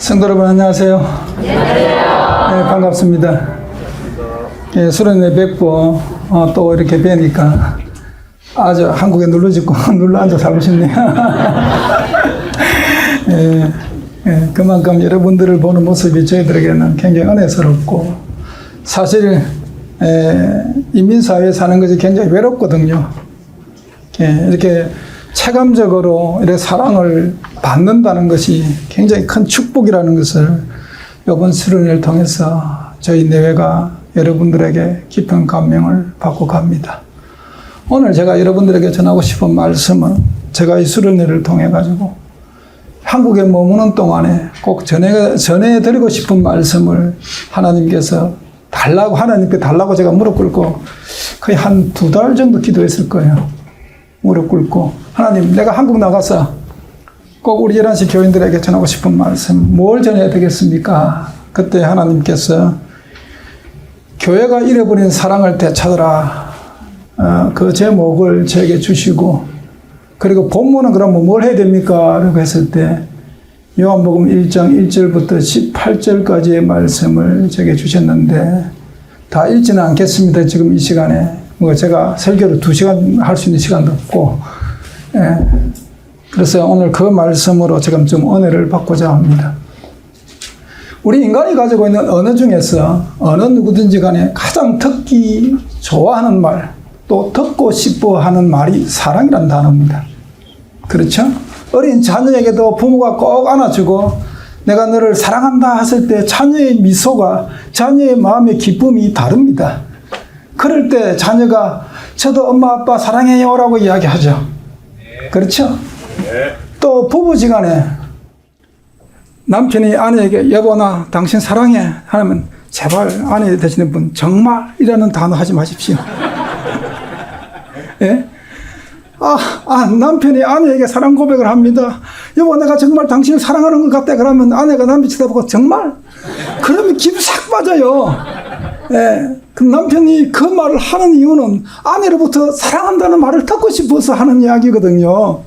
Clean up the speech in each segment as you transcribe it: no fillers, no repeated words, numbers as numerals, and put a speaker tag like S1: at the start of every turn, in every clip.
S1: 성도 여러분 안녕하세요. 네, 반갑습니다. 예, 수련회 뵙고 또 이렇게 뵈니까 아주 한국에 눌러짓고 눌러앉아 살고 싶네요. 그만큼 여러분들을 보는 모습이 저희들에게는 굉장히 은혜스럽고, 사실 인민사회에 사는 것이 굉장히 외롭거든요. 이렇게 체감적으로 이렇게 사랑을 받는다는 것이 굉장히 큰 축복이라는 것을 이번 수련회를 통해서 저희 내외가 여러분들에게 깊은 감명을 받고 갑니다. 오늘 제가 여러분들에게 전하고 싶은 말씀은 제가 이 수련회를 통해 가지고 한국에 머무는 동안에 꼭 전해드리고 싶은 말씀을 하나님께서 하나님께 달라고 제가 무릎 꿇고 거의 한 2달 정도 기도했을 거예요. 무릎 꿇고, 하나님, 내가 한국 나가서 꼭 우리 11시 교인들에게 전하고 싶은 말씀 뭘 전해야 되겠습니까? 그때 하나님께서 교회가 잃어버린 사랑을 되찾으라, 그 제목을 저에게 주시고, 그리고 본문은 그러면 뭘 해야 됩니까? 라고 했을 때 요한복음 1장 1절부터 18절까지의 말씀을 저에게 주셨는데, 다 읽지는 않겠습니다. 지금 이 시간에 제가 설교를 2시간 할 수 있는 시간도 없고, 그래서 오늘 그 말씀으로 지금 좀 은혜를 받고자 합니다. 우리 인간이 가지고 있는 언어 중에서 어느 누구든지 간에 가장 듣기 좋아하는 말, 또 듣고 싶어 하는 말이 사랑이라는 단어입니다. 그렇죠? 어린 자녀에게도 부모가 꼭 안아주고 내가 너를 사랑한다 했을 때 자녀의 미소가, 자녀의 마음의 기쁨이 다릅니다. 그럴 때 자녀가 저도 엄마 아빠 사랑해요 라고 이야기하죠. 그렇죠? 또 부부지간에 남편이 아내에게 여보 나 당신 사랑해 하면 제발 아내 되시는 분 정말이라는 단어 하지 마십시오. 예? 남편이 아내에게 사랑 고백을 합니다. 여보 내가 정말 당신을 사랑하는 것 같다 그러면 아내가 남편 쳐다보고 정말? 그러면 기분 싹 빠져요. 예. 그럼 남편이 그 말을 하는 이유는 아내로부터 사랑한다는 말을 듣고 싶어서 하는 이야기거든요.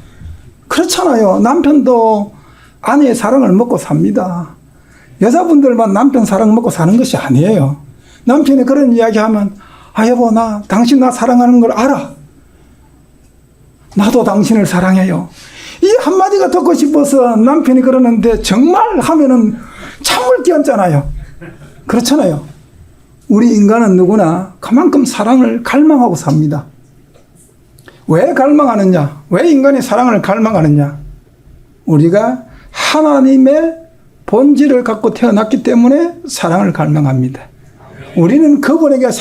S1: 그렇잖아요. 남편도 아내의 사랑을 먹고 삽니다. 여자분들만 남편 사랑 먹고 사는 것이 아니에요. 남편이 그런 이야기하면 여보 나 당신 나 사랑하는 걸 알아. 나도 당신을 사랑해요. 이 한마디가 듣고 싶어서 남편이 그러는데 정말 하면은 참을 게 없잖아요. 그렇잖아요. 우리 인간은 누구나 그만큼 사랑을 갈망하고 삽니다. 왜 갈망하느냐? 왜 인간이 사랑을 갈망하느냐? 우리가 하나님의 본질을 갖고 태어났기 때문에 사랑을 갈망합니다. 우리는 그분으로부터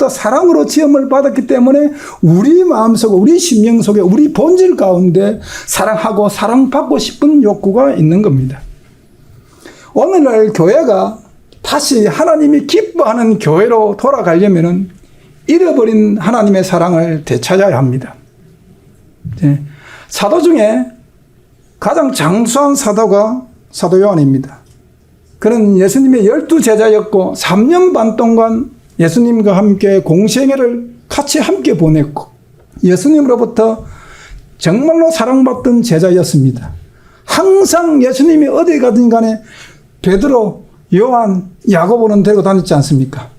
S1: 사랑으로 지음을 받았기 때문에 우리 마음속, 우리 심령 속에, 우리 본질 가운데 사랑하고 사랑받고 싶은 욕구가 있는 겁니다. 오늘날 교회가 다시 하나님이 기뻐하는 교회로 돌아가려면 잃어버린 하나님의 사랑을 되찾아야 합니다. 사도 중에 가장 장수한 사도가 사도 요한입니다. 그는 예수님의 12제자였고 3년 반 동안 예수님과 함께 공생애를 같이 함께 보냈고 예수님으로부터 정말로 사랑받던 제자였습니다. 항상 예수님이 어디 가든 간에 베드로, 요한, 야고보는 데리고 다녔지 않습니까?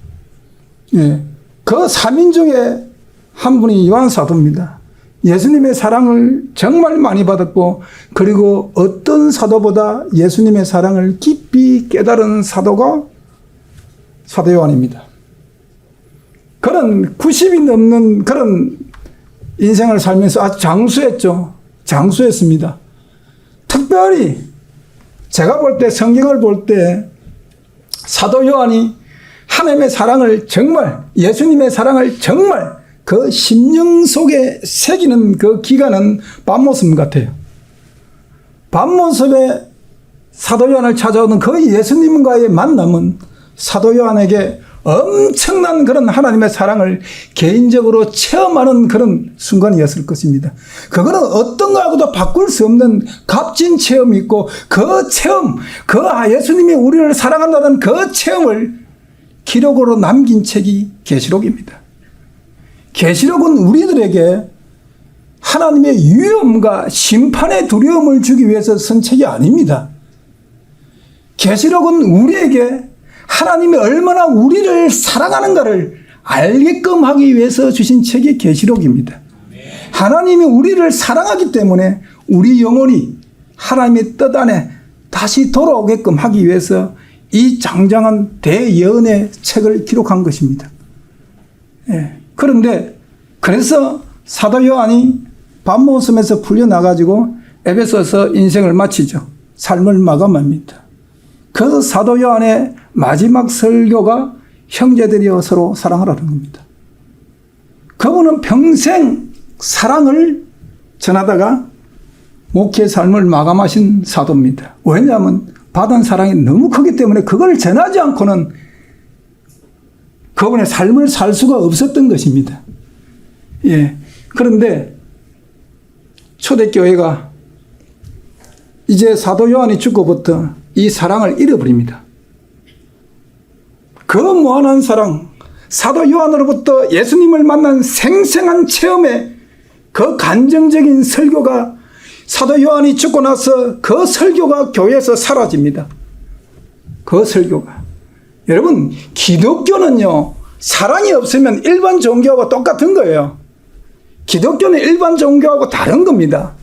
S1: 예. 그 3인 중에 한 분이 요한 사도입니다. 예수님의 사랑을 정말 많이 받았고, 그리고 어떤 사도보다 예수님의 사랑을 깊이 깨달은 사도가 사도 요한입니다. 그런 90이 넘는 그런 인생을 살면서 아주 장수했죠. 장수했습니다. 특별히 제가 볼 때, 성경을 볼 때 사도 요한이 하나님의 사랑을 정말, 예수님의 사랑을 정말 그 심령 속에 새기는 그 기간은 밤모습 같아요. 밤모습에 사도 요한을 찾아오는 그 예수님과의 만남은 사도 요한에게 엄청난 그런 하나님의 사랑을 개인적으로 체험하는 그런 순간이었을 것입니다. 그거는 어떤 거하고도 바꿀 수 없는 값진 체험이 있고, 그 체험, 예수님이 우리를 사랑한다는 그 체험을 기록으로 남긴 책이 계시록입니다. 계시록은 우리들에게 하나님의 위엄과 심판의 두려움을 주기 위해서 쓴 책이 아닙니다. 계시록은 우리에게 하나님이 얼마나 우리를 사랑하는가를 알게끔 하기 위해서 주신 책이 계시록입니다. 하나님이 우리를 사랑하기 때문에 우리 영혼이 하나님의 뜻 안에 다시 돌아오게끔 하기 위해서 이 장장한 대예언의 책을 기록한 것입니다. 예. 그런데 그래서 사도 요한이 밤모섬에서 풀려나가지고 에베소서 인생을 마치죠. 삶을 마감합니다. 그 사도 요한의 마지막 설교가 형제들이여 서로 사랑하라는 겁니다. 그분은 평생 사랑을 전하다가 목회 삶을 마감하신 사도입니다. 왜냐하면 받은 사랑이 너무 크기 때문에 그걸 전하지 않고는 그분의 삶을 살 수가 없었던 것입니다. 예. 그런데 초대교회가 이제 사도 요한이 죽고부터 이 사랑을 잃어버립니다. 그 무한한 사랑, 사도 요한으로부터 예수님을 만난 생생한 체험의 그 간정적인 설교가 사도 요한이 죽고 나서 그 설교가 교회에서 사라집니다. 그 설교가. 여러분, 기독교는요, 사랑이 없으면 일반 종교하고 똑같은 거예요. 기독교는 일반 종교하고 다른 겁니다.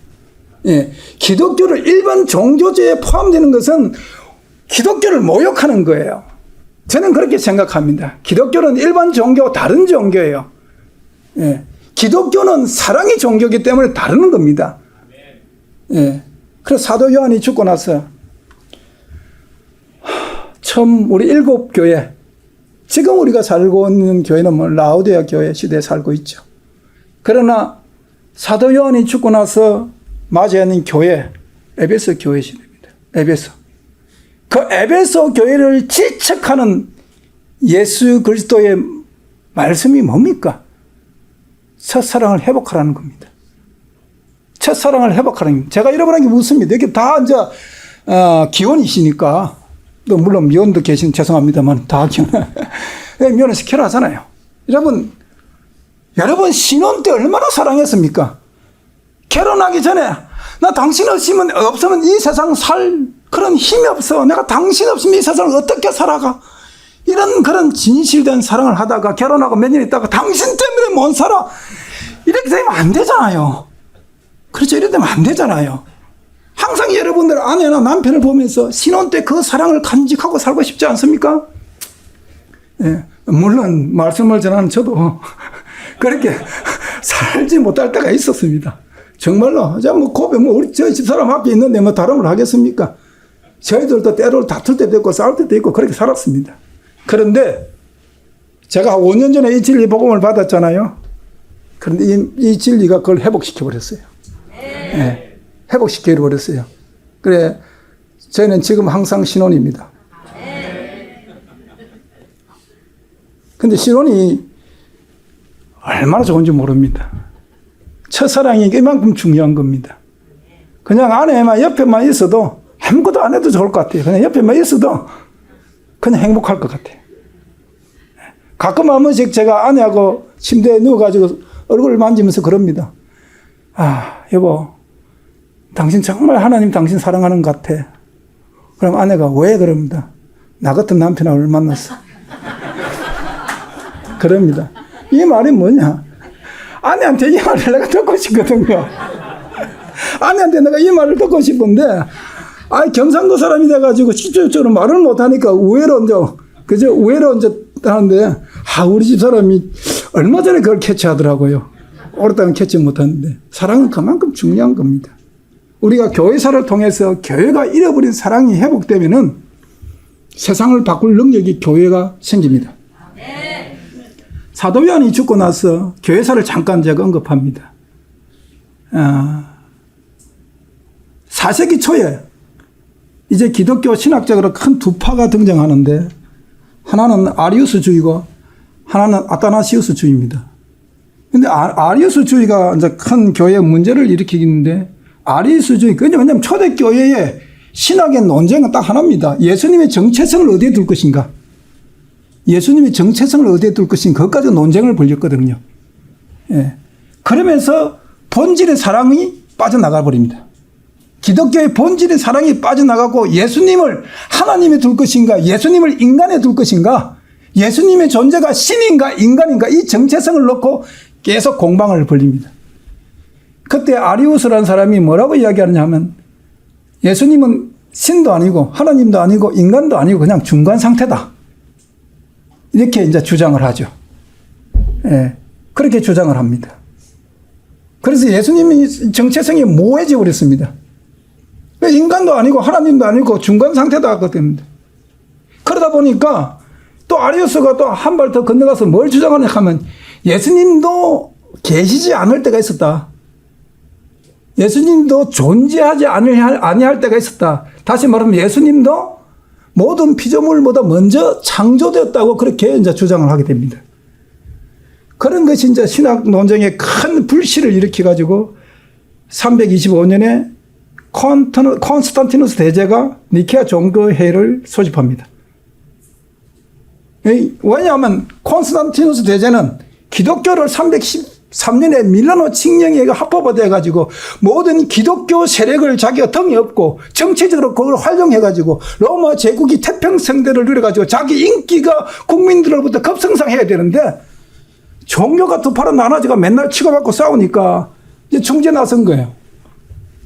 S1: 예, 기독교를 일반 종교제에 포함되는 것은 기독교를 모욕하는 거예요. 저는 그렇게 생각합니다. 기독교는 일반 종교와 다른 종교예요. 예, 기독교는 사랑의 종교이기 때문에 다르는 겁니다. 예, 그래서 사도 요한이 죽고 나서 처음 우리 7교회, 지금 우리가 살고 있는 교회는 뭐 라오디아 교회 시대에 살고 있죠. 그러나 사도 요한이 죽고 나서 맞이하는 교회, 에베소 교회 시대입니다. 에베소. 그 에베소 교회를 지척하는 예수 그리스도의 말씀이 뭡니까? 첫사랑을 회복하라는 겁니다. 첫사랑을 회복하라는 겁니다. 제가 여러분에게 묻습니다. 이렇게 다 이제 기혼이시니까, 또 물론 미혼도 계신 죄송합니다만 다 기혼. 미혼을 시켜라 하잖아요. 여러분 신혼 때 얼마나 사랑했습니까? 결혼하기 전에 나 당신 없으면 이 세상 살 그런 힘이 없어. 내가 당신 없으면 이 세상을 어떻게 살아가? 이런 그런 진실된 사랑을 하다가 결혼하고 몇 년 있다가 당신 때문에 못 살아. 이렇게 되면 안 되잖아요. 그렇죠. 이렇게 되면 안 되잖아요. 항상 여러분들 아내나 남편을 보면서 신혼 때 그 사랑을 간직하고 살고 싶지 않습니까? 예, 물론 말씀을 전하는 저도 그렇게 살지 못할 때가 있었습니다. 정말로. 우리 저희 집사람 앞에 있는데 뭐 다름을 하겠습니까? 저희들도 때로 다툴 때도 있고 싸울 때도 있고 그렇게 살았습니다. 그런데 제가 5년 전에 이 진리 복음을 받았잖아요. 그런데 이 진리가 그걸 회복시켜버렸어요. 네, 회복시켜버렸어요. 그래, 저희는 지금 항상 신혼입니다. 근데 신혼이 얼마나 좋은지 모릅니다. 첫사랑이 이만큼 중요한 겁니다. 그냥 아내만 옆에만 있어도 아무것도 안 해도 좋을 것 같아요. 그냥 옆에만 있어도 그냥 행복할 것 같아요. 가끔 한 번씩 제가 아내하고 침대에 누워가지고 얼굴을 만지면서 그럽니다. 아, 여보, 당신 정말 하나님 당신 사랑하는 것 같아. 그럼 아내가 왜 그럽니다. 나 같은 남편을 만났어. 그럽니다. 이 말이 뭐냐? 아내한테 이 말을 내가 듣고 싶거든요. 아내한테 내가 이 말을 듣고 싶은데, 경상도 사람이 돼가지고 직접적으로 말을 못하니까 우회로 이제 하는데, 우리 집 사람이 얼마 전에 그걸 캐치하더라고요. 오랫동안 캐치 못하는데, 사랑은 그만큼 중요한 겁니다. 우리가 교회사를 통해서 교회가 잃어버린 사랑이 회복되면은 세상을 바꿀 능력이 교회가 생깁니다. 사도 요한이 죽고 나서 교회사를 잠깐 제가 언급합니다. 4세기 초에 이제 기독교 신학적으로 큰 두 파가 등장하는데 하나는 아리우스주의고 하나는 아타나시우스주의입니다. 근데 아리우스주의가 이제 큰 교회 문제를 일으키는데 아리우스주의, 왜냐면 초대교회의 신학의 논쟁은 딱 하나입니다. 예수님의 정체성을 어디에 둘 것인가? 예수님의 정체성을 어디에 둘 것인가? 그것까지 논쟁을 벌였거든요. 예. 그러면서 본질의 사랑이 빠져나가 버립니다. 기독교의 본질인 사랑이 빠져나가고 예수님을 하나님에 둘 것인가, 예수님을 인간에 둘 것인가, 예수님의 존재가 신인가 인간인가, 이 정체성을 놓고 계속 공방을 벌립니다. 그때 아리우스라는 사람이 뭐라고 이야기하느냐 하면, 예수님은 신도 아니고 하나님도 아니고 인간도 아니고 그냥 중간 상태다, 이렇게 이제 주장을 하죠. 예, 그렇게 주장을 합니다. 그래서 예수님이 정체성이 모호해져 버렸습니다. 인간도 아니고 하나님도 아니고 중간 상태다 하거든요. 그러다 보니까 또 아리우스가 또 한 발 더 건너가서 뭘 주장하냐 하면, 예수님도 계시지 않을 때가 있었다. 예수님도 존재하지 아니할 때가 있었다. 다시 말하면 예수님도 모든 피조물보다 먼저 창조되었다고 그렇게 이제 주장을 하게 됩니다. 그런 것이 이제 신학 논쟁에 큰 불씨를 일으켜가지고 325년에 콘스탄티누스 대제가 니케아 종교회의를 소집합니다. 왜냐하면 콘스탄티누스 대제는 기독교를 313년에 밀라노 칙령에 합법화돼가지고 모든 기독교 세력을 자기가 등에 업고 정치적으로 그걸 활용해가지고 로마 제국이 태평성대를 누려가지고 자기 인기가 국민들로부터 급성장해야 되는데, 종교가 두 팔은 나눠지가 맨날 치고받고 싸우니까 이제 중재 나선 거예요.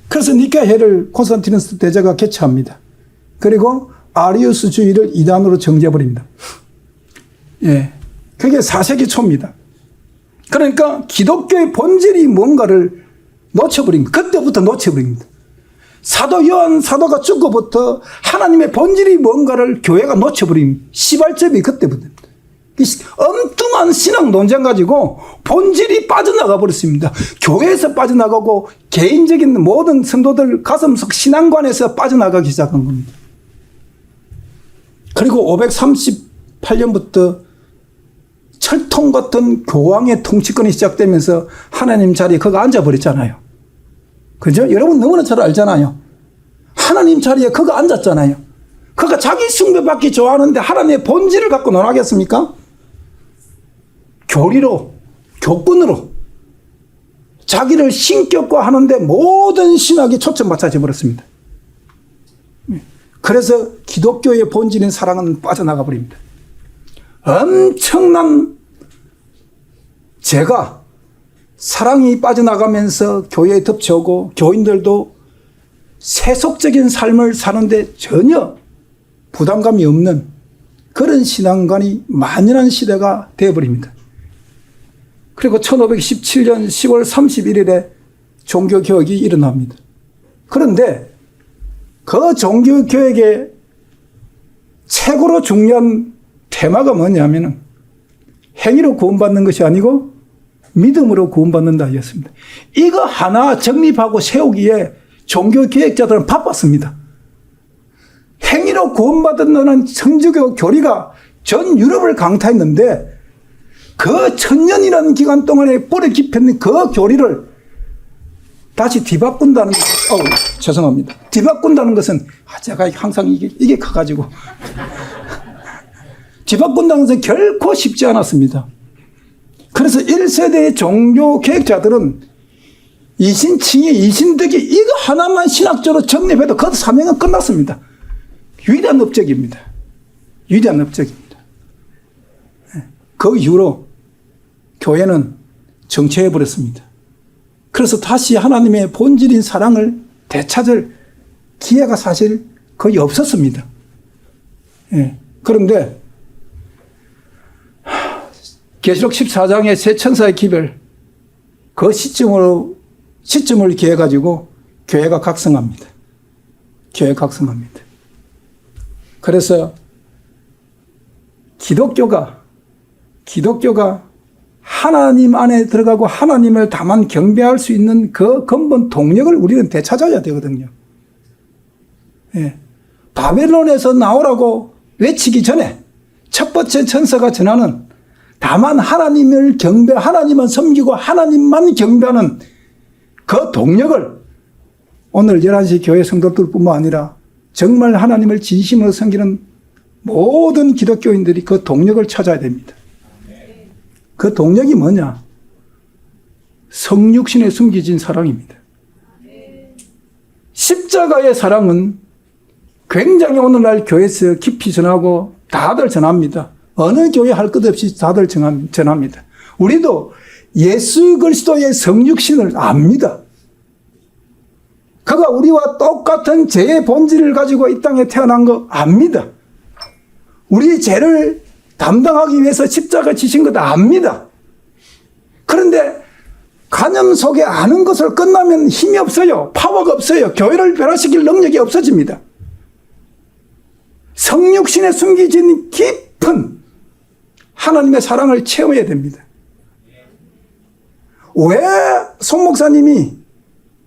S1: 그래서 니케아회를 콘스탄티누스 대제가 개최합니다. 그리고 아리우스주의를 이단으로 정죄해버립니다. 예, 그게 4세기 초입니다. 그러니까 기독교의 본질이 뭔가를 놓쳐버린, 그때부터 놓쳐버립니다. 사도 요한 사도가 죽고부터 하나님의 본질이 뭔가를 교회가 놓쳐버린 시발점이 그때부터. 엉뚱한 신앙 논쟁 가지고 본질이 빠져나가 버렸습니다. 교회에서 빠져나가고 개인적인 모든 성도들 가슴속 신앙관에서 빠져나가기 시작한 겁니다. 그리고 538년부터 철통 같은 교황의 통치권이 시작되면서 하나님 자리에 거기 앉아버렸잖아요. 그죠? 여러분 너무나 잘 알잖아요. 하나님 자리에 거기 앉았잖아요. 그가 자기 숭배받기 좋아하는데 하나님의 본질을 갖고 논하겠습니까? 교리로, 교권으로 자기를 신격화하는데 모든 신학이 초점 맞춰져 버렸습니다. 그래서 기독교의 본질인 사랑은 빠져나가 버립니다. 엄청난 죄가, 사랑이 빠져나가면서 교회에 덮쳐오고 교인들도 세속적인 삶을 사는데 전혀 부담감이 없는 그런 신앙관이 만연한 시대가 되어버립니다. 그리고 1517년 10월 31일에 종교개혁이 일어납니다. 그런데 그 종교개혁의 최고로 중요한 테마가 뭐냐면 행위로 구원받는 것이 아니고 믿음으로 구원받는다 였습니다. 이거 하나 정립하고 세우기에 종교개혁자들은 바빴습니다. 행위로 구원받는다는 천주교 교리가 전 유럽을 강타했는데 그 천년이라는 기간 동안에 뿌리 깊은 그 교리를 다시 뒤바꾼다는 죄송합니다. 뒤바꾼다는 것은 제가 항상 이게 커가지고 뒤바꾼다는 것은 결코 쉽지 않았습니다. 그래서 1세대의 종교 개혁자들은 이신칭의 이신덕이 이거 하나만 신학적으로 정립해도 그 사명은 끝났습니다. 위대한 업적입니다. 위대한 업적입니다. 그 이후로 교회는 정체해버렸습니다. 그래서 다시 하나님의 본질인 사랑을 되찾을 기회가 사실 거의 없었습니다. 그런데 계시록 14장의 세 천사의 기별, 그 시점을 기해 가지고 교회가 각성합니다. 교회가 각성합니다. 그래서 기독교가 하나님 안에 들어가고 하나님을 다만 경배할 수 있는 그 근본 동력을 우리는 되찾아야 되거든요. 바벨론에서 나오라고 외치기 전에 첫 번째 천사가 전하는 다만 하나님을 하나님만 섬기고 하나님만 경배하는 그 동력을 오늘 11시 교회 성도들뿐만 아니라 정말 하나님을 진심으로 섬기는 모든 기독교인들이 그 동력을 찾아야 됩니다. 그 동력이 뭐냐? 성육신에 숨겨진 사랑입니다. 십자가의 사랑은 굉장히 오늘날 교회에서 깊이 전하고 다들 전합니다. 어느 교회 할 것 없이 다들 전합니다. 우리도 예수 그리스도의 성육신을 압니다. 그가 우리와 똑같은 죄의 본질을 가지고 이 땅에 태어난 거 압니다. 우리 죄를 담당하기 위해서 십자가 지신 것 압니다. 그런데 간염 속에 아는 것을 끝나면 힘이 없어요. 파워가 없어요. 교회를 변화시킬 능력이 없어집니다. 성육신에 숨겨진 깊은 하나님의 사랑을 체험해야 됩니다. 왜 송 목사님이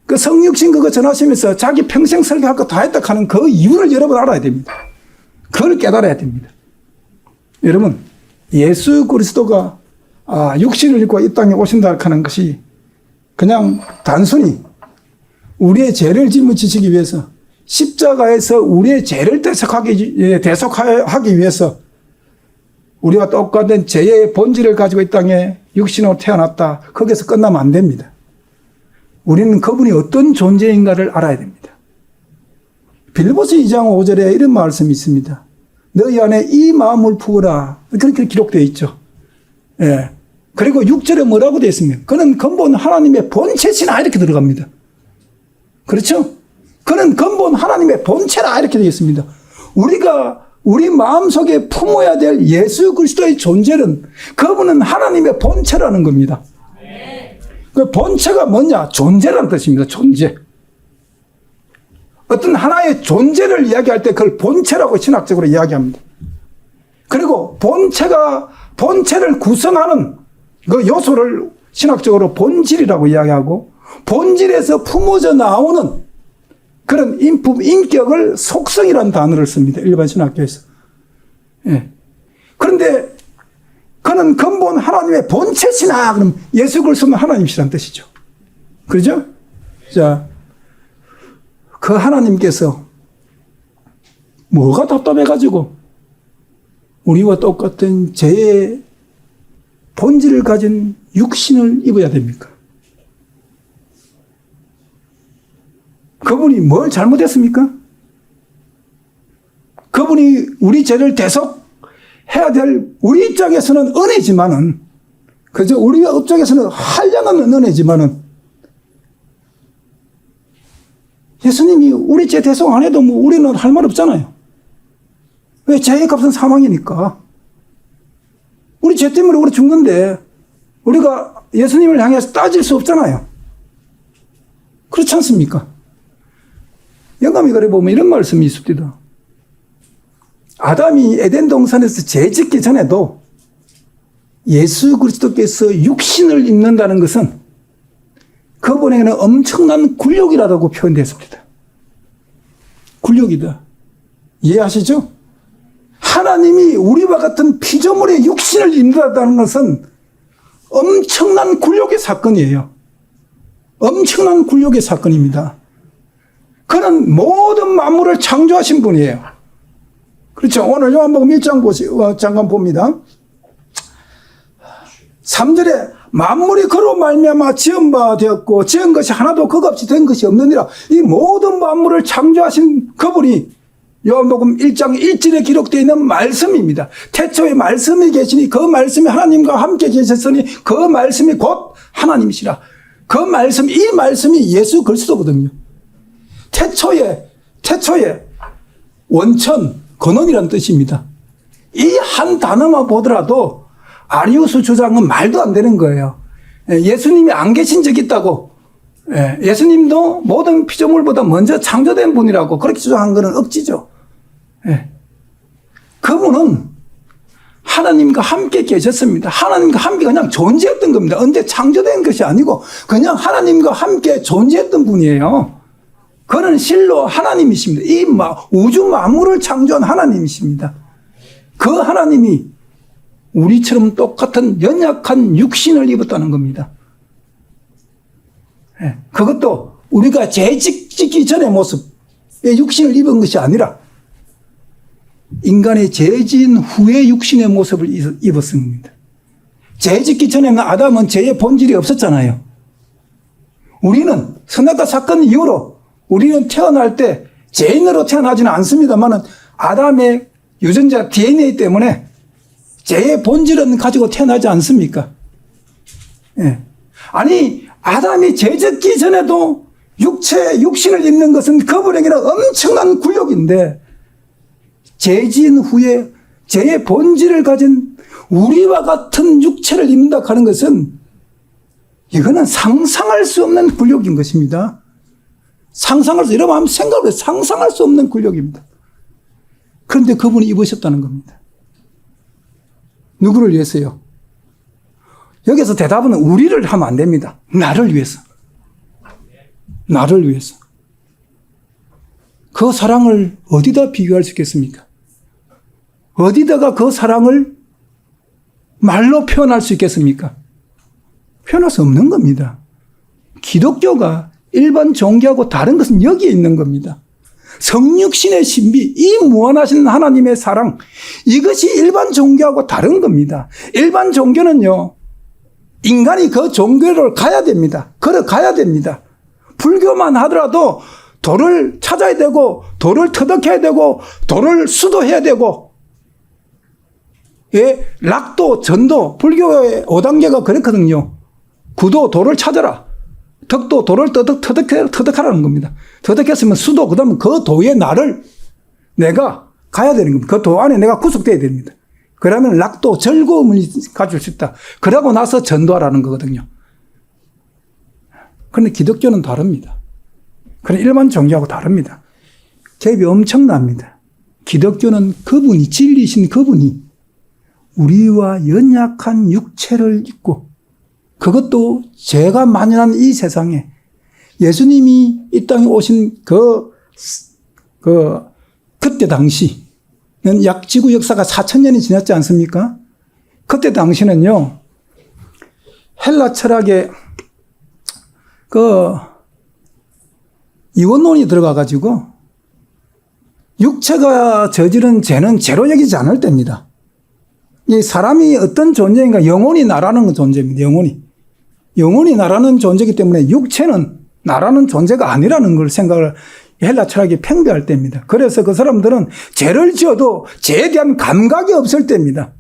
S1: 그 성육신 그거 전하시면서 자기 평생 설교할 거 다 했다 하는 그 이유를 여러분 알아야 됩니다. 그걸 깨달아야 됩니다. 여러분, 예수 그리스도가 육신을 입고 이 땅에 오신다 하는 것이 그냥 단순히 우리의 죄를 짊어지시기 위해서 십자가에서 우리의 죄를 대속하기 위해서 우리와 똑같은 죄의 본질을 가지고 이 땅에 육신으로 태어났다. 거기서 끝나면 안 됩니다. 우리는 그분이 어떤 존재인가를 알아야 됩니다. 빌보스 2장 5절에 이런 말씀이 있습니다. 너희 안에 이 마음을 품으라. 그렇게 기록되어 있죠. 예. 그리고 6절에 뭐라고 되어 있습니까? 그는 근본 하나님의 본체시나 이렇게 들어갑니다. 그렇죠? 그는 근본 하나님의 본체라 이렇게 되어 있습니다. 우리가 우리 마음속에 품어야 될 예수 그리스도의 존재는 그분은 하나님의 본체라는 겁니다. 그 본체가 뭐냐? 존재라는 뜻입니다. 존재. 어떤 하나의 존재를 이야기할 때 그걸 본체라고 신학적으로 이야기합니다. 그리고 본체를 구성하는 그 요소를 신학적으로 본질이라고 이야기하고 본질에서 품어져 나오는 그런 인격을 속성이라는 단어를 씁니다. 일반 신학교에서. 예. 그런데 그는 근본 하나님의 본체시나 그럼 예수 그리스도는 하나님이시라는 뜻이죠. 그렇죠? 자, 그 하나님께서 뭐가 답답해가지고 우리와 똑같은 죄의 본질을 가진 육신을 입어야 됩니까? 그분이 뭘 잘못했습니까? 그분이 우리 죄를 대속해야 될 우리 입장에서는 은혜지만은, 그죠? 우리 입장에서는 한량은 은혜지만은, 예수님이 우리 죄 대속 안 해도 뭐 우리는 할 말 없잖아요. 왜? 죄의 값은 사망이니까. 우리 죄 때문에 우리 죽는데 우리가 예수님을 향해서 따질 수 없잖아요. 그렇지 않습니까? 영감이 글에 보면 이런 말씀이 있습니다. 아담이 에덴 동산에서 죄 짓기 전에도 예수 그리스도께서 육신을 입는다는 것은 그분에게는 엄청난 굴욕이라고 표현됐습니다. 굴욕이다. 이해하시죠? 하나님이 우리와 같은 피조물의 육신을 입는다는 것은 엄청난 굴욕의 사건이에요. 엄청난 굴욕의 사건입니다. 그는 모든 만물을 창조하신 분이에요. 그렇죠. 오늘 요한복음 1장 잠깐 봅니다. 3절에 만물이 그로 말미암아 지은 바 되었고 지은 것이 하나도 그가 없이 된 것이 없느니라. 이 모든 만물을 창조하신 그분이 요한복음 1장 1절에 기록되어 있는 말씀입니다. 태초에 말씀이 계시니 그 말씀이 하나님과 함께 계셨으니 그 말씀이 곧 하나님이시라. 그 말씀, 이 말씀이 예수 그리스도거든요. 태초에 원천, 근원이라는 뜻입니다. 이 한 단어만 보더라도 아리우스 주장은 말도 안 되는 거예요. 예수님이 안 계신 적이 있다고. 예수님도 모든 피조물보다 먼저 창조된 분이라고 그렇게 주장한 것은 억지죠. 그분은 하나님과 함께 계셨습니다. 하나님과 함께 그냥 존재했던 겁니다. 언제 창조된 것이 아니고 그냥 하나님과 함께 존재했던 분이에요. 그는 실로 하나님이십니다. 이 우주 만물을 창조한 하나님이십니다. 그 하나님이 우리처럼 똑같은 연약한 육신을 입었다는 겁니다. 그것도 우리가 죄 짓기 전의 모습의 육신을 입은 것이 아니라 인간의 죄 지은 후의 육신의 모습을 입었습니다. 죄 짓기 전에는 아담은 죄의 본질이 없었잖아요. 우리는 선악과 사건 이후로 우리는 태어날 때 죄인으로 태어나지는 않습니다만은 아담의 유전자 DNA 때문에 죄의 본질은 가지고 태어나지 않습니까? 예. 아니, 아담이 죄 짓기 전에도 육신을 입는 것은 그분에게는 엄청난 굴욕인데, 죄 지은 후에 죄의 본질을 가진 우리와 같은 육체를 입는다 하는 것은 이거는 상상할 수 없는 굴욕인 것입니다. 이러면 한번 생각을 해서 상상할 수 없는 굴욕입니다. 그런데 그분이 입으셨다는 겁니다. 누구를 위해서요? 여기서 대답은 우리를 하면 안 됩니다. 나를 위해서. 나를 위해서. 그 사랑을 어디다 비교할 수 있겠습니까? 어디다가 그 사랑을 말로 표현할 수 있겠습니까? 표현할 수 없는 겁니다. 기독교가 일반 종교하고 다른 것은 여기에 있는 겁니다. 성육신의 신비, 이 무한하신 하나님의 사랑, 이것이 일반 종교하고 다른 겁니다. 일반 종교는요, 인간이 그 종교를 가야 됩니다. 걸어가야 됩니다. 불교만 하더라도 도를 찾아야 되고, 도를 터득해야 되고, 도를 수도해야 되고, 예, 락도, 전도, 불교의 5단계가 그렇거든요. 구도, 도를 찾아라. 덕도, 도를 터득하라는 겁니다. 터득했으면 수도, 그 다음에 그 도의 나를 내가 가야 되는 겁니다. 그 도 안에 내가 구속돼야 됩니다. 그러면 락도, 즐거움을 가질 수 있다. 그러고 나서 전도하라는 거거든요. 그런데 기독교는 다릅니다. 그런 일반 종교하고 다릅니다. 갭이 엄청납니다. 기독교는 그분이, 진리신 그분이 우리와 연약한 육체를 입고, 그것도 죄가 만연한 이 세상에 예수님이 이 땅에 오신 그때 당시는 약 지구 역사가 4000년이 지났지 않습니까? 그때 당시는요, 헬라 철학에 이원론이 들어가가지고 육체가 저지른 죄는 죄로 여기지 않을 때입니다. 이 사람이 어떤 존재인가? 영혼이 나라는 존재입니다. 영혼이 나라는 존재이기 때문에 육체는 나라는 존재가 아니라는 걸 생각을 헬라 철학이 팽배할 때입니다. 그래서 그 사람들은 죄를 지어도 죄에 대한 감각이 없을 때입니다.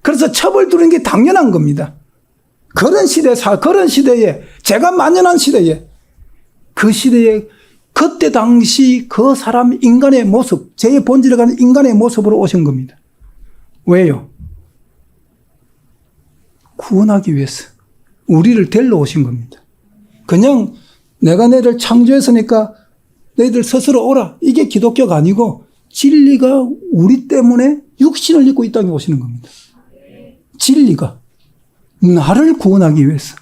S1: 그래서 처벌 두는 게 당연한 겁니다. 그런 시대에, 죄가 만연한 시대에, 그 시대에 그때 당시 그 사람 인간의 모습, 죄의 본질에 가는 인간의 모습으로 오신 겁니다. 왜요? 구원하기 위해서 우리를 데리러 오신 겁니다. 그냥 내가 너희들 창조했으니까 너희들 스스로 오라, 이게 기독교가 아니고 진리가 우리 때문에 육신을 입고 이 땅에 오시는 겁니다. 진리가 나를 구원하기 위해서,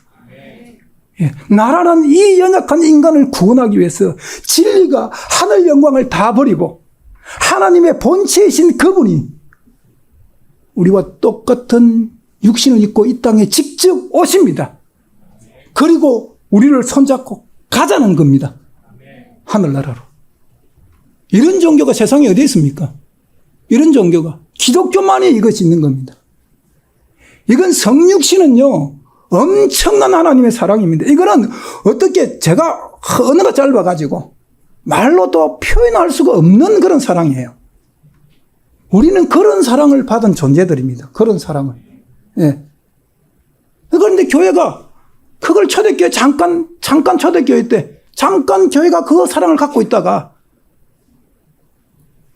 S1: 예, 나라는 이 연약한 인간을 구원하기 위해서 진리가 하늘 영광을 다 버리고 하나님의 본체이신 그분이 우리와 똑같은 육신을 입고 이 땅에 직접 오십니다. 그리고 우리를 손잡고 가자는 겁니다. 하늘나라로. 이런 종교가 세상에 어디 있습니까? 이런 종교가. 기독교만이 이것이 있는 겁니다. 이건 성육신은요, 엄청난 하나님의 사랑입니다. 이거는 어떻게 제가 언어가 짧아가지고 말로도 표현할 수가 없는 그런 사랑이에요. 우리는 그런 사랑을 받은 존재들입니다. 그런 사랑을. 예. 그런데 교회가 그걸 초대교회 잠깐 초대교회 때 잠깐 교회가 그 사랑을 갖고 있다가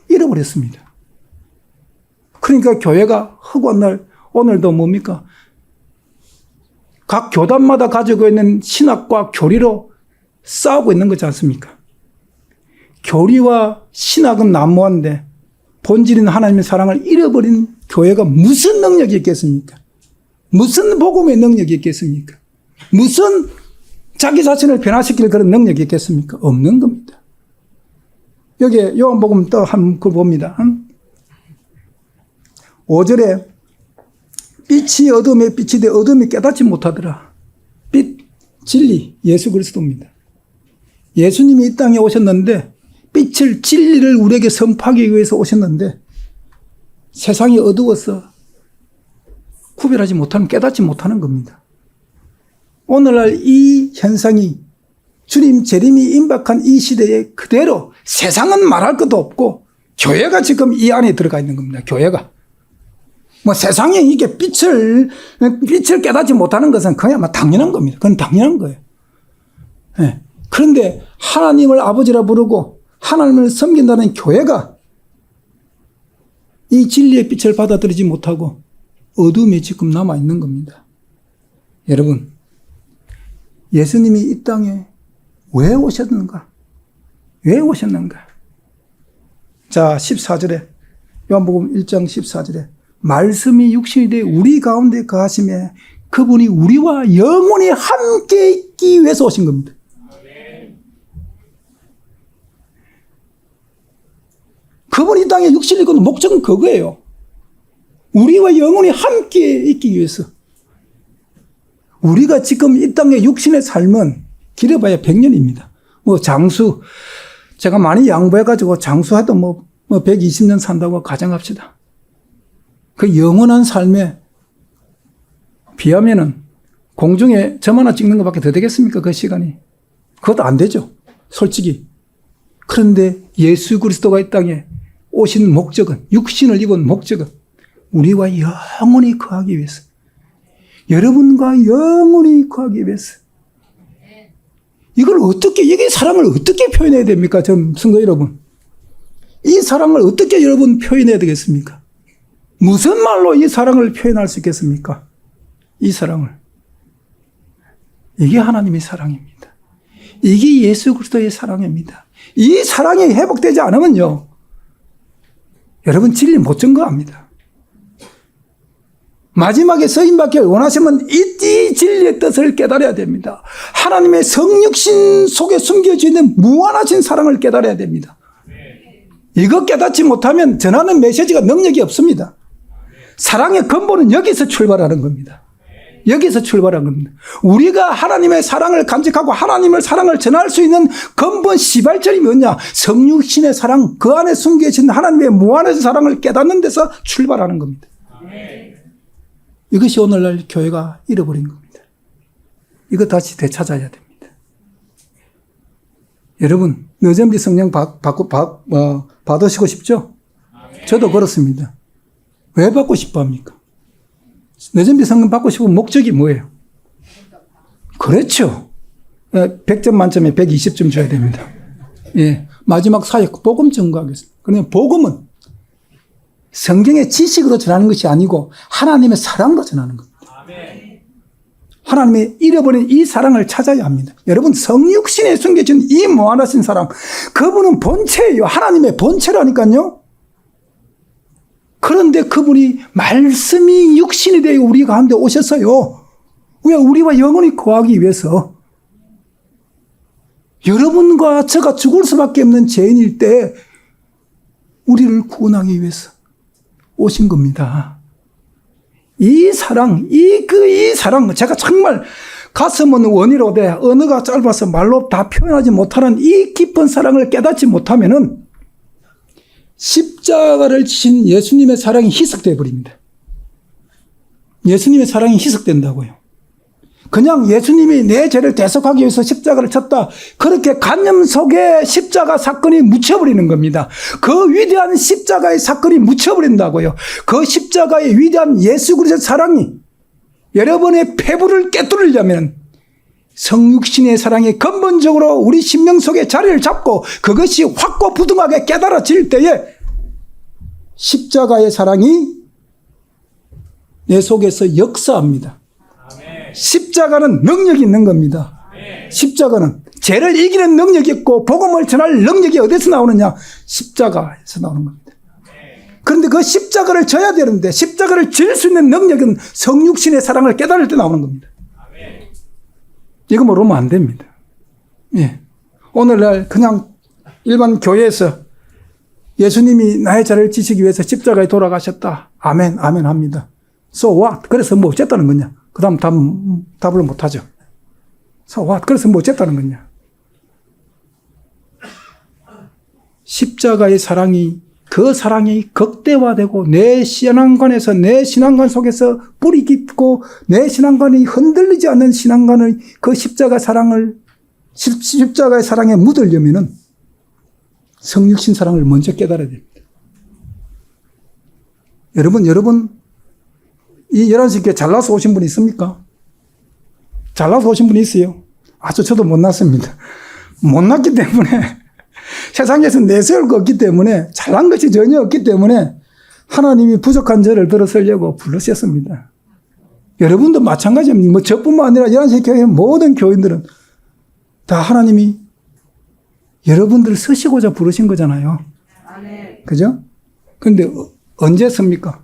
S1: 잃어버렸습니다. 그러니까 교회가 허구한 날, 오늘도 뭡니까? 각 교단마다 가지고 있는 신학과 교리로 싸우고 있는 거지 않습니까? 교리와 신학은 난무한데 본질인 하나님의 사랑을 잃어버린 교회가 무슨 능력이 있겠습니까? 무슨 복음의 능력이 있겠습니까? 무슨 자기 자신을 변화시킬 그런 능력이 있겠습니까? 없는 겁니다. 여기에 요한복음 또 한 글 봅니다. 5절에 빛이 어둠에 빛이 돼 어둠이 깨닫지 못하더라. 빛, 진리, 예수 그리스도입니다. 예수님이 이 땅에 오셨는데 빛을, 진리를 우리에게 선포하기 위해서 오셨는데 세상이 어두워서 구별하지 못하는, 깨닫지 못하는 겁니다. 오늘날 이 현상이 주님 재림이 임박한 이 시대에 그대로 세상은 말할 것도 없고 교회가 지금 이 안에 들어가 있는 겁니다. 교회가. 뭐 세상에 이게 빛을 깨닫지 못하는 것은 그냥 당연한 겁니다. 그건 당연한 거예요. 네. 그런데 하나님을 아버지라 부르고 하나님을 섬긴다는 교회가 이 진리의 빛을 받아들이지 못하고 어둠에 지금 남아있는 겁니다. 여러분, 예수님이 이 땅에 왜 오셨는가? 왜 오셨는가? 자, 14절에, 요한복음 1장 14절에, 말씀이 육신이 되어 우리 가운데 거하심에 그분이 우리와 영원히 함께 있기 위해서 오신 겁니다. 그분이 이 땅에 육신을 입고 목적은 그거예요. 우리와 영원히 함께 있기 위해서. 우리가 지금 이 땅의 육신의 삶은 길어봐야 100년입니다. 뭐 장수, 제가 많이 양보해가지고 장수해도 뭐 120년 산다고 가정합시다. 그 영원한 삶에 비하면은 공중에 점 하나 찍는 것밖에 더 되겠습니까? 그 시간이. 그것도 안 되죠. 솔직히. 그런데 예수 그리스도가 이 땅에 오신 목적은, 육신을 입은 목적은 우리와 영원히 거하기 위해서, 여러분과 영원히 거하기 위해서. 이걸 어떻게, 이게 사랑을 어떻게 표현해야 됩니까? 전 성도 여러분. 이 사랑을 어떻게 여러분 표현해야 되겠습니까? 무슨 말로 이 사랑을 표현할 수 있겠습니까? 이 사랑을. 이게 하나님의 사랑입니다. 이게 예수 그리스도의 사랑입니다. 이 사랑이 회복되지 않으면요, 여러분 진리 못 증거합니다. 마지막에 서임받기를 원하시면 이 진리의 뜻을 깨달아야 됩니다. 하나님의 성육신 속에 숨겨져 있는 무한하신 사랑을 깨달아야 됩니다. 이거 깨닫지 못하면 전하는 메시지가 능력이 없습니다. 사랑의 근본은 여기서 출발하는 겁니다. 여기서 출발한 겁니다. 우리가 하나님의 사랑을 간직하고 하나님의 사랑을 전할 수 있는 근본 시발점이 뭐냐? 성육신의 사랑, 그 안에 숨겨진 하나님의 무한한 사랑을 깨닫는 데서 출발하는 겁니다. 이것이 오늘날 교회가 잃어버린 겁니다. 이거 다시 되찾아야 됩니다. 여러분, 너점비 성령 받으시고 싶죠? 저도 그렇습니다. 왜 받고 싶어 합니까? 너점비 성령 받고 싶은 목적이 뭐예요? 그렇죠. 100점 만점에 120점 줘야 됩니다. 예. 마지막 사역, 복음 증거하겠습니다. 그러면 복음은 성경의 지식으로 전하는 것이 아니고 하나님의 사랑으로 전하는 겁니다. 하나님의 잃어버린 이 사랑을 찾아야 합니다. 여러분, 성육신에 숨겨진 이 무한하신 사랑, 그분은 본체예요. 하나님의 본체라니까요. 그런데 그분이 말씀이 육신이 되어 우리 가운데 오셨어요. 왜? 우리와 영원히 거하기 위해서. 여러분과 저가 죽을 수밖에 없는 죄인일 때 우리를 구원하기 위해서 오신 겁니다. 이 사랑, 이 사랑, 제가 정말 가슴은 원이로 돼 언어가 짧아서 말로 다 표현하지 못하는 이 깊은 사랑을 깨닫지 못하면은 십자가를 지신 예수님의 사랑이 희석되어 버립니다. 예수님의 사랑이 희석된다고요. 그냥 예수님이 내 죄를 대속하기 위해서 십자가를 쳤다, 그렇게 관념 속에 십자가 사건이 묻혀버리는 겁니다. 그 위대한 십자가의 사건이 묻혀버린다고요. 그 십자가의 위대한 예수 그리스도의 사랑이 여러분의 폐부를 깨뚫으려면 성육신의 사랑이 근본적으로 우리 심령 속에 자리를 잡고 그것이 확고부동하게 깨달아질 때에 십자가의 사랑이 내 속에서 역사합니다. 십자가는 능력이 있는 겁니다. 십자가는 죄를 이기는 능력이 있고 복음을 전할 능력이 어디서 나오느냐? 십자가에서 나오는 겁니다. 그런데 그 십자가를 져야 되는데 십자가를 질 수 있는 능력은 성육신의 사랑을 깨달을 때 나오는 겁니다. 이거 모르면 안 됩니다. 예. 오늘날 그냥 일반 교회에서 예수님이 나의 죄를 지시기 위해서 십자가에 돌아가셨다. 아멘, 아멘 합니다. So what? 그래서 뭐 어쨌다는 거냐? 그 다음 답을 못 하죠. So what? 그래서 뭐 어쨌다는 거냐? 십자가의 사랑이, 그 사랑이 극대화되고 내 신앙관에서, 내 신앙관 속에서 뿌리 깊고 내 신앙관이 흔들리지 않는 신앙관의 그 십자가 사랑을 십자가의 사랑에 묻으려면은 성육신 사랑을 먼저 깨달아야 됩니다. 여러분, 이 11시 교회 잘나서 오신 분이 있습니까? 잘나서 오신 분이 있어요? 저도 못났습니다. 못났기 때문에 세상에서 내세울 거 없기 때문에 잘난 것이 전혀 없기 때문에 하나님이 부족한 저를 들어서려고 부르셨습니다. 여러분도 마찬가지입니다. 저뿐만 아니라 11시 교회 모든 교인들은 다 하나님이 여러분들을 쓰시고자 부르신 거잖아요. 그죠? 근데 언제 씁니까?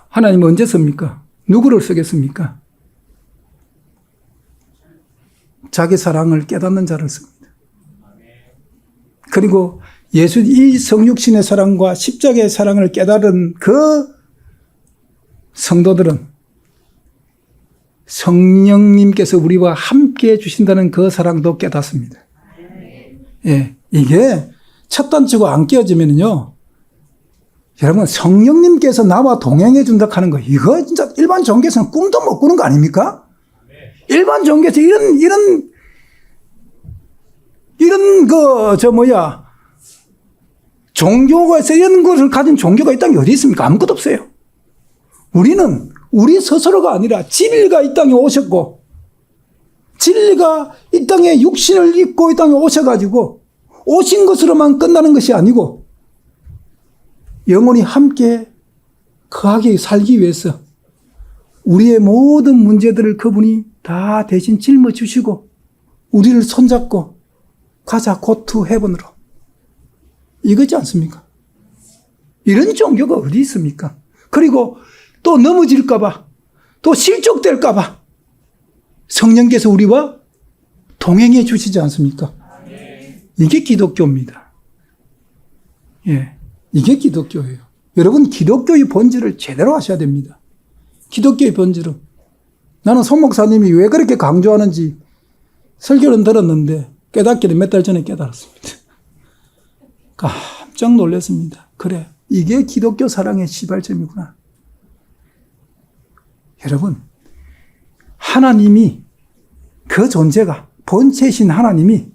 S1: 하나님은 언제 씁니까? 누구를 쓰겠습니까? 자기 사랑을 깨닫는 자를 씁니다. 그리고 이 성육신의 사랑과 십자가의 사랑을 깨달은 그 성도들은 성령님께서 우리와 함께 해주신다는 그 사랑도 깨닫습니다. 예, 이게 첫 단추가 안 끼워지면요, 여러분, 성령님께서 나와 동행해 준다 하는 거, 이거 진짜 일반 종교에서는 꿈도 못 꾸는 거 아닙니까? 일반 종교에서 종교에서 이런 것을 가진 종교가 이 땅에 어디 있습니까? 아무것도 없어요. 우리는 우리 스스로가 아니라 진리가 이 땅에 오셨고, 진리가 이 땅에 육신을 입고 이 땅에 오셔가지고, 오신 것으로만 끝나는 것이 아니고, 영원히 함께 거하게 살기 위해서 우리의 모든 문제들을 그분이 다 대신 짊어지시고 우리를 손잡고 가자 go to heaven으로, 이거지 않습니까? 이런 종교가 어디 있습니까? 그리고 또 넘어질까 봐, 또 실족될까 봐 성령께서 우리와 동행해 주시지 않습니까? 이게 기독교입니다. 예, 이게 기독교예요. 여러분, 기독교의 본질을 제대로 하셔야 됩니다. 기독교의 본질은, 나는 손 목사님이 왜 그렇게 강조하는지 설교는 들었는데 깨닫기는 몇 달 전에 깨달았습니다. 깜짝 놀랐습니다. 그래, 이게 기독교 사랑의 시발점이구나. 여러분, 하나님이, 그 존재가, 본체이신 하나님이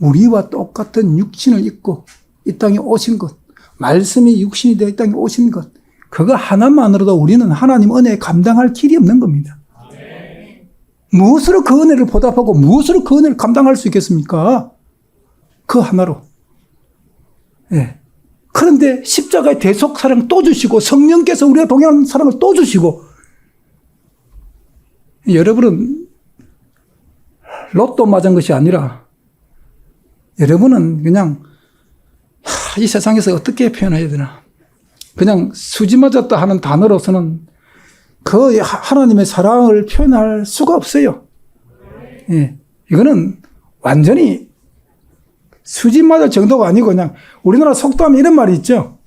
S1: 우리와 똑같은 육신을 입고 이 땅에 오신 것, 말씀이 육신이 되어 이 땅에 오신 것, 그거 하나만으로도 우리는 하나님 은혜에 감당할 길이 없는 겁니다. 무엇으로 그 은혜를 보답하고 무엇으로 그 은혜를 감당할 수 있겠습니까? 그 하나로. 예. 그런데 십자가의 대속 사랑을 또 주시고 성령께서 우리와 동행하는 사랑을 또 주시고, 여러분은 로또 맞은 것이 아니라 여러분은 그냥 이 세상에서 어떻게 표현해야 되나, 그냥 수지 맞았다 하는 단어로서는 그 하나님의 사랑을 표현할 수가 없어요. 예. 이거는 완전히 수지 맞을 정도가 아니고, 그냥 우리나라 속담에 이런 말이 있죠.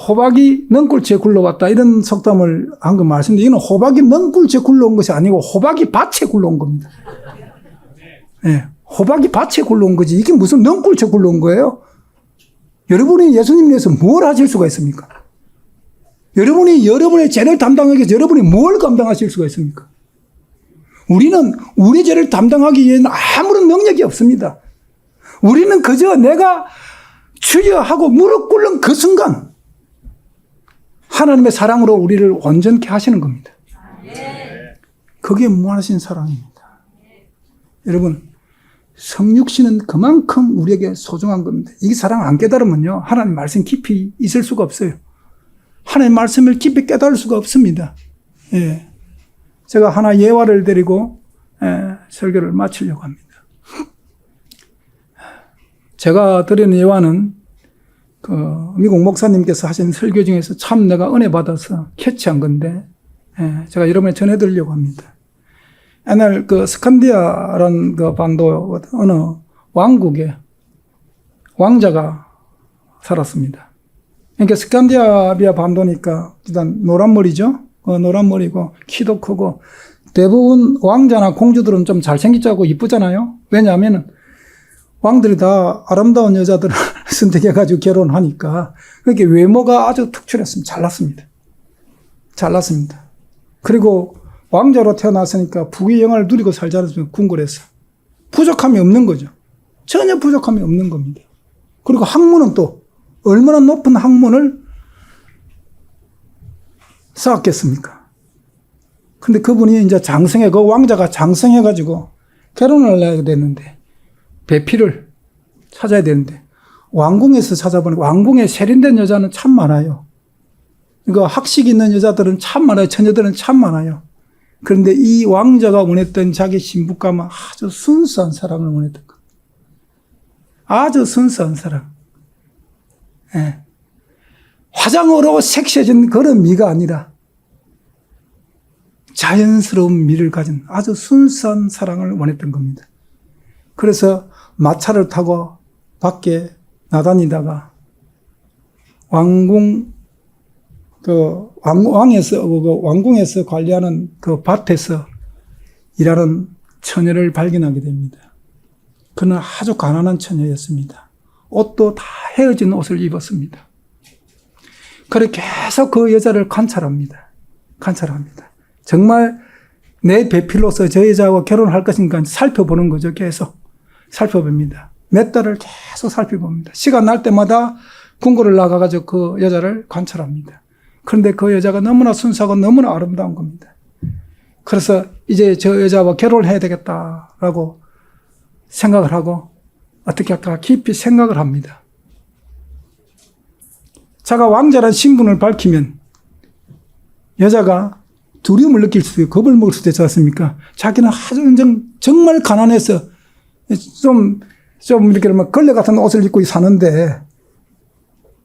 S1: 호박이 넝굴째 굴러왔다, 이런 속담을 한 거 말씀인데, 이거는 호박이 넝굴째 굴러온 것이 아니고 호박이 밭에 굴러온 겁니다. 예. 호박이 밭에 굴러온 거지, 이게 무슨 넝굴째 굴러온 거예요? 여러분이 예수님 위해서 뭘 하실 수가 있습니까? 여러분이 여러분의 죄를 담당하기 위해서 여러분이 뭘 감당하실 수가 있습니까? 우리는 우리 죄를 담당하기 위해서는 아무런 능력이 없습니다. 우리는 그저 내가 주여 하고 무릎 꿇는 그 순간 하나님의 사랑으로 우리를 온전케 하시는 겁니다. 그게 무한하신 사랑입니다. 여러분, 성육신은 그만큼 우리에게 소중한 겁니다. 이 사랑을 안 깨달으면요, 하나님 말씀 깊이 있을 수가 없어요. 하나님 말씀을 깊이 깨달을 수가 없습니다. 예. 제가 하나 예화를 드리고 설교를 마치려고 합니다. 제가 드리는 예화는 그 미국 목사님께서 하신 설교 중에서 참 내가 은혜 받아서 캐치한 건데, 제가 여러분에 전해드리려고 합니다. 옛날 그 스칸디아라는 그 반도 어느 왕국에 왕자가 살았습니다. 그러니까 스칸디아비아 반도니까 일단 노란머리죠. 노란머리고 키도 크고, 대부분 왕자나 공주들은 좀 잘생기자고 이쁘잖아요. 왜냐하면 왕들이 다 아름다운 여자들을 선택해가지고 결혼하니까. 그렇게 외모가 아주 특출했습니다. 잘났습니다. 그리고 왕자로 태어났으니까 부귀영화를 누리고 살지 않았으면 궁궐에서. 부족함이 없는 거죠. 전혀 부족함이 없는 겁니다. 그리고 학문은 또 얼마나 높은 학문을 쌓았겠습니까? 근데 그분이 이제 그 왕자가 장성해가지고 결혼을 해야 되는데, 배필을 찾아야 되는데, 왕궁에서 찾아보니까 왕궁에 세련된 여자는 참 많아요. 그러니까 학식 있는 여자들은 참 많아요. 처녀들은 참 많아요. 그런데 이 왕자가 원했던 자기 신부감은 아주 순수한 사랑을 원했던 것. 아주 순수한 사랑. 예. 화장으로 섹시해진 그런 미가 아니라 자연스러운 미를 가진 아주 순수한 사랑을 원했던 겁니다. 그래서 마차를 타고 밖에 나다니다가 왕궁에서 관리하는 그 밭에서 일하는 처녀를 발견하게 됩니다. 그는 아주 가난한 처녀였습니다. 옷도 다 헤어진 옷을 입었습니다. 그렇게 계속 그 여자를 관찰합니다. 정말 내 배필로서 저 여자와 결혼할 것인가 살펴보는 거죠. 계속 살펴봅니다. 몇 달을 계속 살펴봅니다. 시간 날 때마다 궁궐을 나가가지고 그 여자를 관찰합니다. 그런데 그 여자가 너무나 순수하고 너무나 아름다운 겁니다. 그래서 이제 저 여자와 결혼을 해야 되겠다라고 생각을 하고 어떻게 할까 깊이 생각을 합니다. 자가 왕자라는 신분을 밝히면 여자가 두려움을 느낄 수도 있고 겁을 먹을 수도 있지 않습니까? 자기는 아주 정말 가난해서 좀 이렇게 걸레 같은 옷을 입고 사는데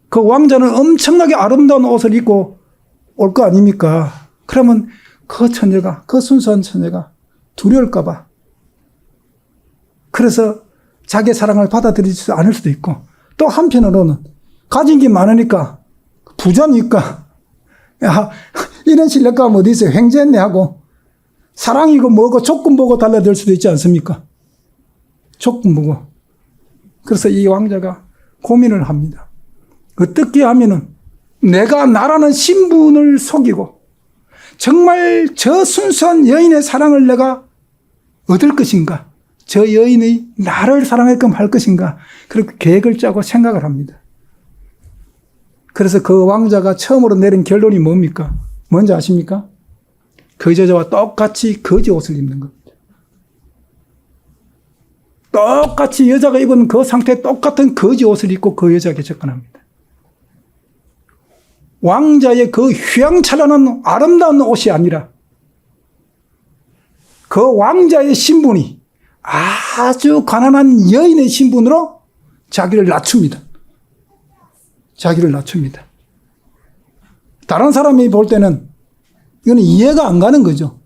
S1: 그 왕자는 엄청나게 아름다운 옷을 입고 올 거 아닙니까? 그러면 그 순수한 처녀가 두려울까봐. 그래서 자기의 사랑을 받아들이지 않을 수도 있고, 또 한편으로는 가진 게 많으니까, 부자니까, 야, 이런 신뢰감 어디 있어요? 횡재했네 하고, 사랑이고 뭐고 조건 보고 달라들 수도 있지 않습니까? 조건 보고. 그래서 이 왕자가 고민을 합니다. 어떻게 하면은 내가 나라는 신분을 속이고 정말 저 순수한 여인의 사랑을 내가 얻을 것인가? 저 여인이 나를 사랑하게끔 할 것인가? 그렇게 계획을 짜고 생각을 합니다. 그래서 그 왕자가 처음으로 내린 결론이 뭡니까? 뭔지 아십니까? 그 여자와 똑같이 거지 옷을 입는 겁니다. 똑같이 여자가 입은 그 상태에 똑같은 거지 옷을 입고 그 여자에게 접근합니다. 왕자의 그 휘황찬란한 아름다운 옷이 아니라 그 왕자의 신분이 아주 가난한 여인의 신분으로 자기를 낮춥니다. 다른 사람이 볼 때는 이거는 이해가 안 가는 거죠.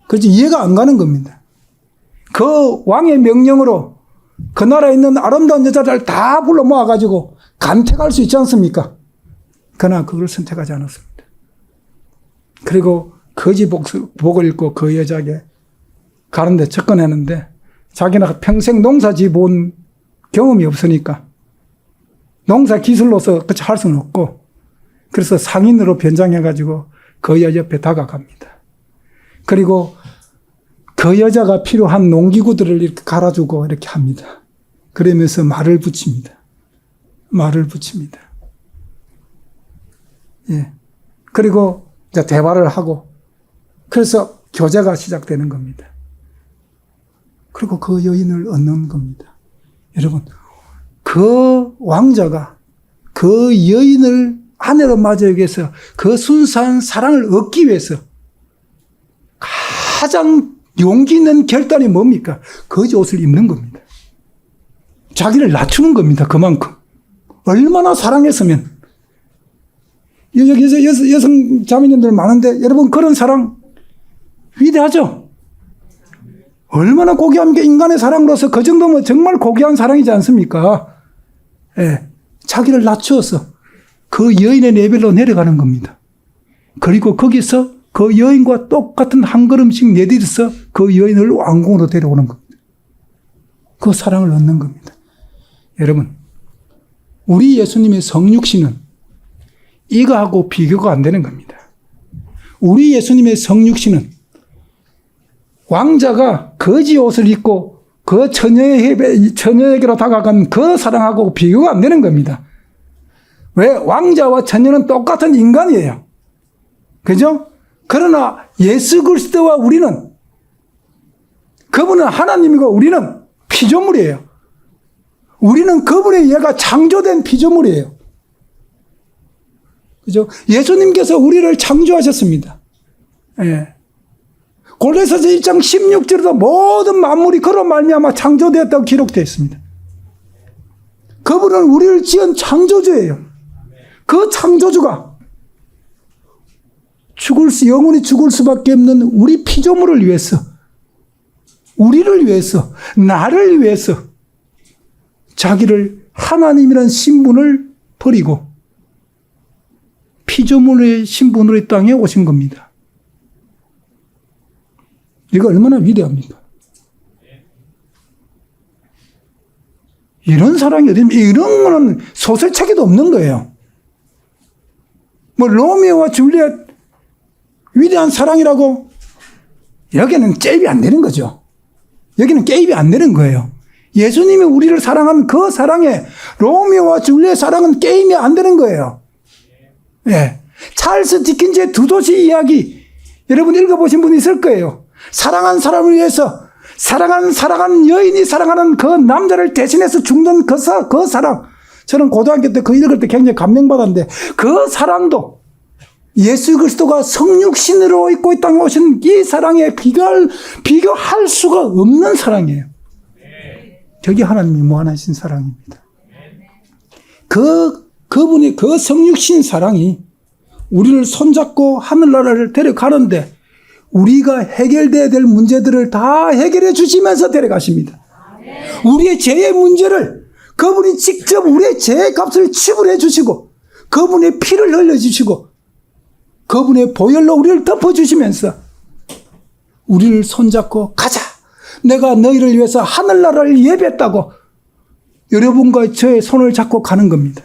S1: 그렇지, 이해가 안 가는 겁니다. 그 왕의 명령으로 그 나라에 있는 아름다운 여자들 다 불러 모아가지고 간택할 수 있지 않습니까? 그러나 그걸 선택하지 않았습니다. 그리고 거지 복을 입고 그 여자에게 가는데 접근했는데 자기는 평생 농사 지어본 경험이 없으니까 농사 기술로서 그치 할 수는 없고 그래서 상인으로 변장해가지고 그 여자 옆에 다가갑니다. 그리고 그 여자가 필요한 농기구들을 이렇게 갈아주고 이렇게 합니다. 그러면서 말을 붙입니다. 예. 그리고 이제 대화를 하고 그래서 교제가 시작되는 겁니다. 그리고 그 여인을 얻는 겁니다. 여러분, 그 왕자가 그 여인을 아내로 맞이하기 위해서 그 순수한 사랑을 얻기 위해서 가장 용기 있는 결단이 뭡니까? 거지 옷을 입는 겁니다. 자기를 낮추는 겁니다. 그만큼. 얼마나 사랑했으면. 여기서 여성 자매님들 많은데 여러분 그런 사랑 위대하죠? 얼마나 고귀한 게 인간의 사랑으로서 그 정도면 정말 고귀한 사랑이지 않습니까? 예. 자기를 낮추어서 그 여인의 레벨로 내려가는 겁니다. 그리고 거기서 그 여인과 똑같은 한 걸음씩 내딛어서 그 여인을 왕궁으로 데려오는 겁니다. 그 사랑을 얻는 겁니다. 여러분, 우리 예수님의 성육신은 이거하고 비교가 안 되는 겁니다. 우리 예수님의 성육신은 왕자가 거지 옷을 입고 그 처녀에게로 다가간 그 사랑하고 비교가 안 되는 겁니다. 왜? 왕자와 처녀는 똑같은 인간이에요. 그죠? 그러나 예수 그리스도와 우리는, 그분은 하나님이고 우리는 피조물이에요. 우리는 그분에 의해 창조된 피조물이에요. 그죠? 예수님께서 우리를 창조하셨습니다. 예. 골로새서 1장 16절에도 모든 만물이 그로 말미암아 창조되었다고 기록되어 있습니다. 그분은 우리를 지은 창조주예요. 그 창조주가 영원히 죽을 수밖에 없는 우리 피조물을 위해서, 우리를 위해서, 나를 위해서 자기를 하나님이라는 신분을 버리고 피조물의 신분으로 이 땅에 오신 겁니다. 이거 얼마나 위대합니까? 이런 사랑이 어딥니까? 이런 거는 소설책에도 없는 거예요. 뭐 로미오와 줄리엣 위대한 사랑이라고 여기는 게임이 안 되는 거죠. 여기는 게임이 안 되는 거예요. 예수님이 우리를 사랑한 그 사랑에 로미오와 줄리엣 사랑은 게임이 안 되는 거예요. 예. 찰스 디킨즈의 두 도시 이야기 여러분 읽어보신 분 있을 거예요. 사랑한 사람을 위해서 사랑하는 여인이 사랑하는 그 남자를 대신해서 죽는 그 사랑. 저는 고등학교 때 그 읽을 때 굉장히 감명받았는데 그 사랑도 예수 그리스도가 성육신으로 입고 이 땅에 오신 이 사랑에 비교할 수가 없는 사랑이에요. 저게 하나님이 무한하신 사랑입니다. 그분이 그 성육신 사랑이 우리를 손잡고 하늘나라를 데려가는데 우리가 해결돼야 될 문제들을 다 해결해 주시면서 데려가십니다. 우리의 죄의 문제를 그분이 직접 우리의 죄의 값을 지불해 주시고 그분의 피를 흘려주시고 그분의 보혈로 우리를 덮어주시면서 우리를 손잡고 가자. 내가 너희를 위해서 하늘나라를 예배했다고 여러분과 저의 손을 잡고 가는 겁니다.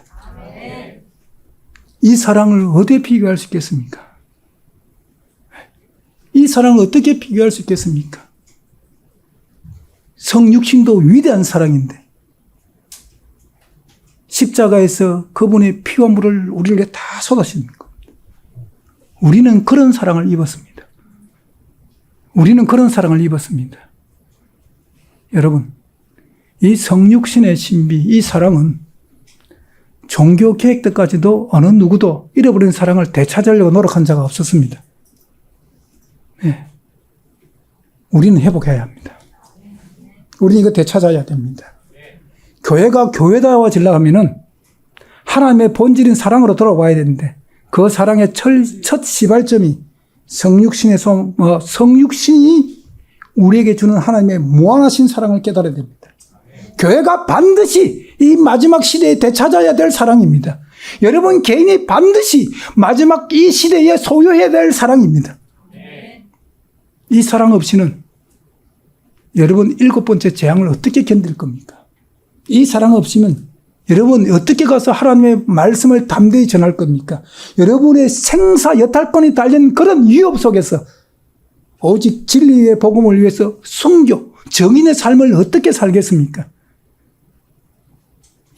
S1: 이 사랑을 어디에 비교할 수 있겠습니까? 이 사랑을 어떻게 비교할 수 있겠습니까? 성육신도 위대한 사랑인데 십자가에서 그분의 피와 물을 우리를 위해 다 쏟아시는 겁니다. 우리는 그런 사랑을 입었습니다. 우리는 그런 사랑을 입었습니다. 여러분, 이 성육신의 신비, 이 사랑은 종교 계획 때까지도 어느 누구도 잃어버린 사랑을 되찾으려고 노력한 자가 없었습니다. 네. 우리는 회복해야 합니다. 우리는 이거 되찾아야 됩니다. 교회가 교회다워지려고 하면은 하나님의 본질인 사랑으로 돌아와야 되는데 그 사랑의 첫 시발점이 성육신이 우리에게 주는 하나님의 무한하신 사랑을 깨달아야 됩니다. 교회가 반드시 이 마지막 시대에 되찾아야 될 사랑입니다. 여러분 개인이 반드시 마지막 이 시대에 소유해야 될 사랑입니다. 이 사랑 없이는 여러분 7번째 재앙을 어떻게 견딜 겁니까? 이 사랑 없이면 여러분 어떻게 가서 하나님의 말씀을 담대히 전할 겁니까? 여러분의 생사 여탈권이 달린 그런 위협 속에서 오직 진리의 복음을 위해서 순교, 정인의 삶을 어떻게 살겠습니까?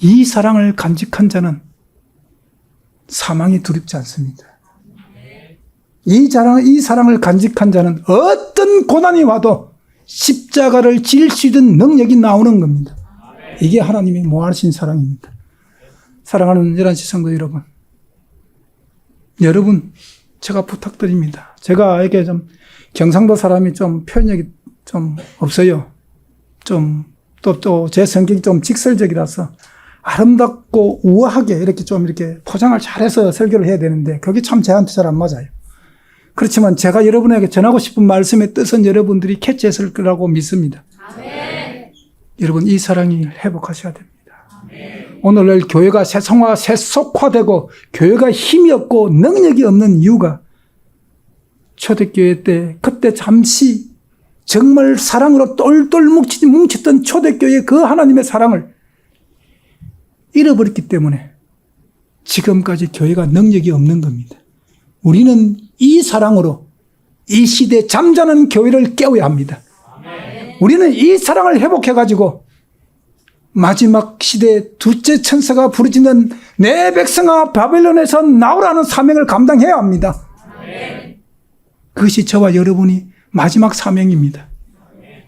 S1: 이 사랑을 간직한 자는 사망이 두렵지 않습니다. 이 사랑을 간직한 자는 어떤 고난이 와도 십자가를 질 수 있는 능력이 나오는 겁니다. 이게 하나님의 무한하신 사랑입니다. 사랑하는 11시 성도 여러분. 여러분, 제가 부탁드립니다. 제가 이게 좀 경상도 사람이 좀 표현력이 좀 없어요. 또 제 성격이 좀 직설적이라서 아름답고 우아하게 이렇게 포장을 잘해서 설교를 해야 되는데 그게 참 저한테 잘 안 맞아요. 그렇지만 제가 여러분에게 전하고 싶은 말씀의 뜻은 여러분들이 캐치했을 거라고 믿습니다. 아멘. 여러분 이 사랑이 회복하셔야 됩니다. 아멘. 오늘날 교회가 세속화되고 교회가 힘이 없고 능력이 없는 이유가 초대교회 때 그때 잠시 정말 사랑으로 똘똘 뭉쳤던 초대교회의 그 하나님의 사랑을 잃어버렸기 때문에 지금까지 교회가 능력이 없는 겁니다. 우리는 이 사랑으로 이 시대에 잠자는 교회를 깨워야 합니다. 우리는 이 사랑을 회복해가지고 마지막 시대의 둘째 천사가 부르짖는 내 백성아 바벨론에서 나오라는 사명을 감당해야 합니다. 그것이 저와 여러분이 마지막 사명입니다.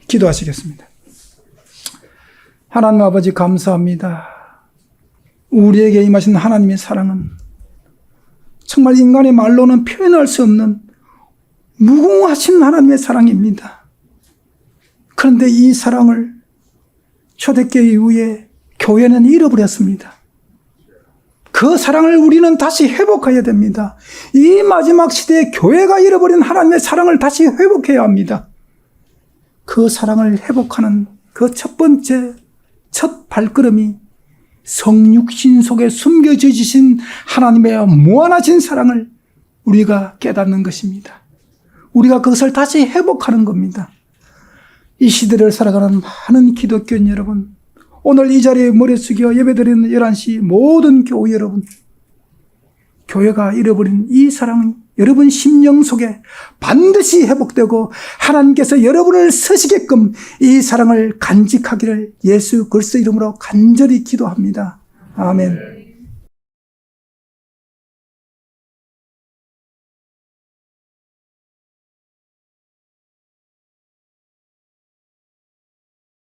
S1: 기도하시겠습니다. 하나님 아버지 감사합니다. 우리에게 임하신 하나님의 사랑은 정말 인간의 말로는 표현할 수 없는 무궁하신 하나님의 사랑입니다. 그런데 이 사랑을 초대교회 이후에 교회는 잃어버렸습니다. 그 사랑을 우리는 다시 회복해야 됩니다. 이 마지막 시대에 교회가 잃어버린 하나님의 사랑을 다시 회복해야 합니다. 그 사랑을 회복하는 그 첫 번째 첫 발걸음이 성육신 속에 숨겨져 주신 하나님의 무한하신 사랑을 우리가 깨닫는 것입니다. 우리가 그것을 다시 회복하는 겁니다. 이 시대를 살아가는 많은 기독교인 여러분, 오늘 이 자리에 머리 숙여 예배드리는 11시 모든 교우 여러분, 교회가 잃어버린 이 사랑은 여러분 심령 속에 반드시 회복되고 하나님께서 여러분을 쓰시게끔 이 사랑을 간직하기를 예수 그리스도 이름으로 간절히 기도합니다. 아멘.